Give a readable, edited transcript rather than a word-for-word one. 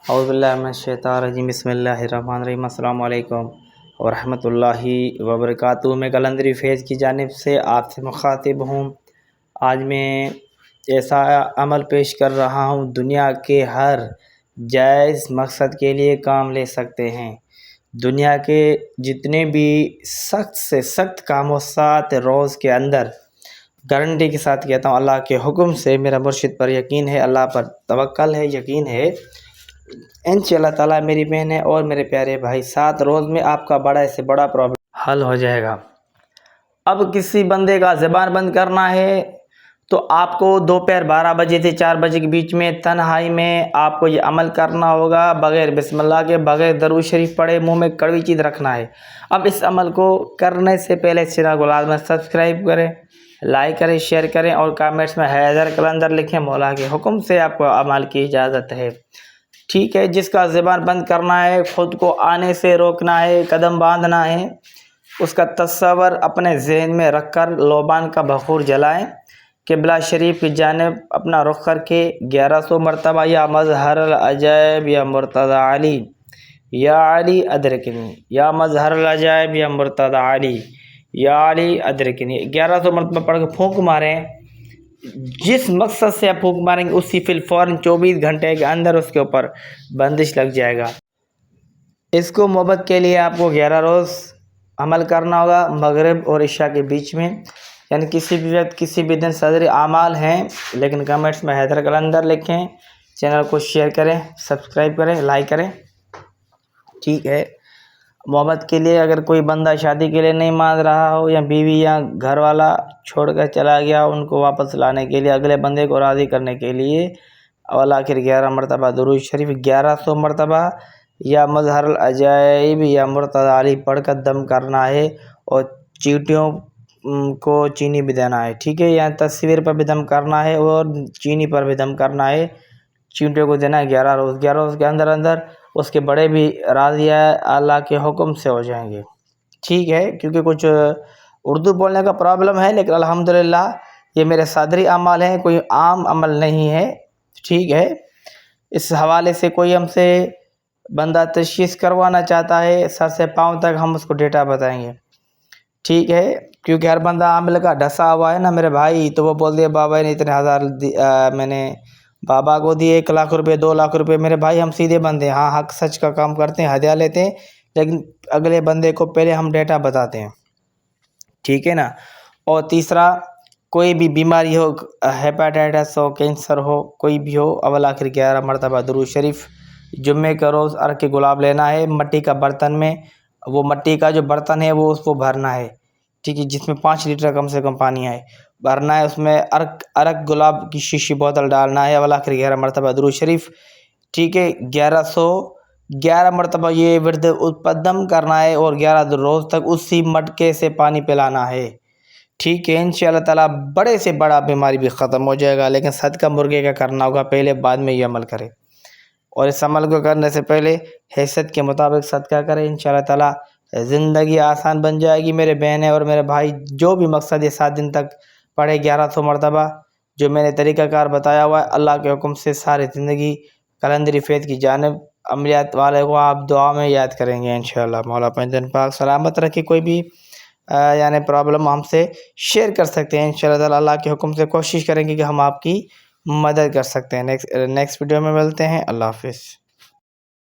اعوذ باللہ من الشیطان الرجیم، بسم اللہ الرحمن الرحیم۔ السلام علیکم ورحمۃ اللہ وبرکاتہ۔ میں قلندری فیض کی جانب سے آپ سے مخاطب ہوں۔ آج میں ایسا عمل پیش کر رہا ہوں، دنیا کے ہر جائز مقصد کے لیے کام لے سکتے ہیں۔ دنیا کے جتنے بھی سخت سے سخت کاموں 7 روز کے اندر، گارنٹی کے ساتھ کہتا ہوں، اللہ کے حکم سے، میرا مرشد پر یقین ہے، اللہ پر توکل ہے، یقین ہے، انشاءاللہ تعالیٰ میری بہنیں اور میرے پیارے بھائی 7 روز میں آپ کا بڑا سے بڑا پرابلم حل ہو جائے گا۔ اب کسی بندے کا زبان بند کرنا ہے تو آپ کو دوپہر 12 بجے سے 4 بجے کے بیچ میں تنہائی میں آپ کو یہ عمل کرنا ہوگا، بغیر بسم اللہ کے، بغیر درود شریف پڑھے، منہ میں کڑوی چیز رکھنا ہے۔ اب اس عمل کو کرنے سے پہلے چینل کو لازمی سبسکرائب کریں، لائک کریں، شیئر کریں اور کامنٹس میں حیدر قلندر لکھیں۔ مولا کے حکم سے آپ کو عمل کی اجازت ہے، ٹھیک ہے۔ جس کا زبان بند کرنا ہے، خود کو آنے سے روکنا ہے، قدم باندھنا ہے، اس کا تصور اپنے ذہن میں رکھ کر لوبان کا بخور جلائیں، قبلہ شریف کی جانب اپنا رخ کر کے 1100 مرتبہ یا مظہر العجائب یا مرتضی علی، یا علی ادرکنی، یا مظہر العجائب یا مرتضی علی، یا علی ادرکنی 1100 مرتبہ پڑھ کے پھونک ماریں۔ جس مقصد سے آپ پھونک ماریں گے، اسی فی الفوراً 24 گھنٹے کے اندر اس کے اوپر بندش لگ جائے گا۔ اس کو محبت کے لیے آپ کو 11 روز عمل کرنا ہوگا، مغرب اور عشاء کے بیچ میں، یعنی کسی بھی وقت، کسی بھی دن صدر اعمال ہیں، لیکن کمنٹس میں حیدر قلندر لکھیں، چینل کو شیئر کریں، سبسکرائب کریں، لائک کریں، ٹھیک ہے۔ محبت کے لیے اگر کوئی بندہ شادی کے لیے نہیں مان رہا ہو، یا بیوی یا گھر والا چھوڑ کر چلا گیا، ان کو واپس لانے کے لیے، اگلے بندے کو راضی کرنے کے لیے، اول آخر 11 مرتبہ درود شریف 1100 مرتبہ یا مظہر العجائب یا مرتضی علی پڑھ کر دم کرنا ہے، اور چیٹیوں کو چینی بھی دینا ہے، ٹھیک ہے۔ یا تصویر پر بھی دم کرنا ہے اور چینی پر بھی دم کرنا ہے، چینٹیوں کو دینا ہے 11 روز۔ 11 روز کے اندر اندر اس کے بڑے بھی راضی ہے، اللہ کے حکم سے ہو جائیں گے، ٹھیک ہے۔ کیونکہ کچھ اردو بولنے کا پرابلم ہے، لیکن الحمدللہ یہ میرے صدری اعمال ہیں، کوئی عام عمل نہیں ہے، ٹھیک ہے۔ اس حوالے سے کوئی ہم سے بندہ تشخیص کروانا چاہتا ہے، سر سے پاؤں تک ہم اس کو ڈیٹا بتائیں گے، ٹھیک ہے۔ کیونکہ ہر بندہ عامل کا ڈھسا ہوا ہے نا میرے بھائی، تو وہ بول دیا بابا نے اتنے ہزار میں نے بابا کو دیے 1 لاکھ روپے، 2 لاکھ روپے۔ میرے بھائی ہم سیدھے بندے ہیں، ہاں حق سچ کا کام کرتے ہیں، ہدیہ لیتے ہیں، لیکن اگلے بندے کو پہلے ہم ڈیٹا بتاتے ہیں، ٹھیک ہے نا۔ اور تیسرا، کوئی بھی بیماری ہو، ہیپاٹائٹس ہو، کینسر ہو، کوئی بھی ہو، اول آخر 11 مرتبہ درود شریف، جمعے کا روز عرق کے گلاب لینا ہے، مٹی کا برتن میں، وہ مٹی کا جو برتن ہے وہ اس کو بھرنا ہے، ٹھیک ہے، جس میں 5 لیٹر کم سے کم پانی آئے، بھرنا ہے، اس میں عرق گلاب کی شیشی بوتل ڈالنا ہے، اول آخر 11 مرتبہ درود شریف، ٹھیک ہے۔ 1111 مرتبہ یہ ورد دم کرنا ہے، اور 11 روز تک اسی مٹکے سے پانی پلانا ہے، ٹھیک ہے۔ انشاءاللہ تعالیٰ بڑے سے بڑا بیماری بھی ختم ہو جائے گا، لیکن صدقہ مرغے کا کرنا ہوگا پہلے، بعد میں یہ عمل کرے، اور اس عمل کو کرنے سے پہلے حیثیت کے مطابق صدقہ کرے، انشاءاللہ تعالیٰ زندگی آسان بن جائے گی۔ میرے بہنیں اور میرے بھائی، جو بھی مقصد ہے 7 دن تک پڑھے 1100 مرتبہ، جو میں نے طریقہ کار بتایا ہوا ہے، اللہ کے حکم سے ساری زندگی قلندری فیض کی جانب عملیات والے کو آپ دعا میں یاد کریں گے انشاءاللہ۔ مولا پنج دن پاک سلامت رکھے۔ کوئی بھی یعنی پرابلم ہم سے شیئر کر سکتے ہیں انشاءاللہ تعالیٰ، اللہ کے حکم سے کوشش کریں گے کہ ہم آپ کی مدد کر سکتے ہیں۔ نیکسٹ ویڈیو میں ملتے ہیں، اللہ حافظ۔